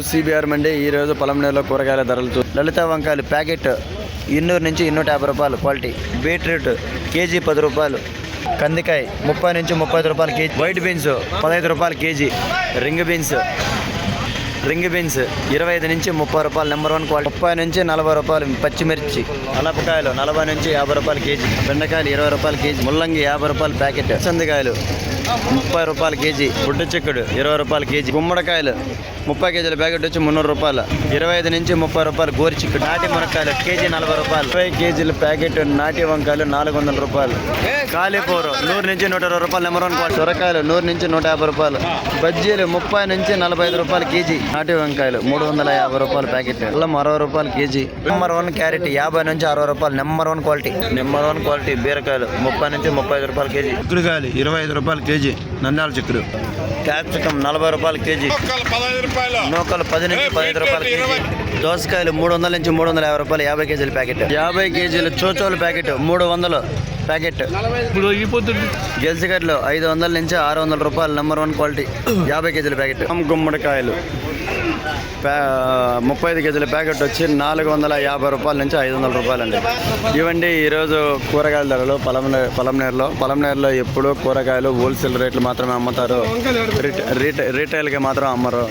CBR మండి ఈరోజు పొలంనేరులో కూరగాయల ధరలు లలిత వంకాయలు ప్యాకెట్ 200 నుంచి 250 రూపాయలు క్వాలిటీ. బీట్రూట్ కేజీ 10 రూపాయలు. కందికాయ 30 నుంచి 35 రూపాయలు కేజీ. వైట్ బీన్స్ 15 రూపాయలు కేజీ. రింగ్ బీన్స్ 25 నుంచి 30 రూపాయలు నెంబర్ 1 క్వాలిటీ. 30 నుంచి 40 రూపాయలు పచ్చిమిర్చి. అలపకాయలు 40 నుంచి 50 రూపాయలు కేజీ. బెండకాయలు 20 రూపాయలు కేజీ. ముల్లంగి 50 రూపాయలు ప్యాకెట్. సందికాయలు 30 రూపాయలు కేజీ. బుడ్డ చిక్కుడు 20 రూపాయలు కేజీ. గుమ్మడికాయలు 30 కేజీల ప్యాకెట్ వచ్చి 300 రూపాయలు. 25 నుంచి 30 రూపాయలు గోరి చిక్కుడు. నాటి మునక్కాయలు కేజీ 40 రూపాయలు. 20 కేజీల ప్యాకెట్ నాటి వంకాయలు 400 రూపాయలు. కాలీఫ్లవర్ 100 నుంచి 120 రూపాయలు నెంబర్ 1 క్వాలిటీ. సొరకాయలు 100 నుంచి 150 రూపాయలు. బజ్జీలు 30 నుంచి 45 రూపాయలు కేజీ. నాటి వంకాయలు 350 రూపాయలు ప్యాకెట్. అల్లం 60 రూపాయలు కేజీ. నెంబర్ 1 క్యారెట్ 50 నుంచి 60 రూపాయలు నెంబర్ 1 క్వాలిటీ. Number 1 quality. బీరకాయలు 30 నుంచి 35 రూపాయలు కేజీ. చిక్కుడుకాయలు 25 రూపాయలు కేజీ. నంద్యాల చిక్కుడు. క్యాప్సికం 40 రూపాయలు కేజీ. నూకలు 10 నుంచి 15 రూపాయలు కేజీ. దోసకాయలు 300 నుంచి 350 రూపాయలు 50 కేజీల ప్యాకెట్. 50 కేజీలు చోచోలు ప్యాకెట్ 300 ప్యాకెట్. గెలిసిగడ్డలు 500 నుంచి 600 రూపాయలు నెంబర్ 1 క్వాలిటీ 50 కేజీల ప్యాకెట్. గుమ్మడికాయలు 35 కేజీల ప్యాకెట్ వచ్చి 450 రూపాయల నుంచి 500 రూపాయలు అండి. ఇవండి ఈరోజు కూరగాయల ధరలు పొలంనేరులో ఎప్పుడు కూరగాయలు హోల్సేల్ రేట్లు మాత్రమే అమ్ముతారు. రీటైల్గా మాత్రం అమ్మరు.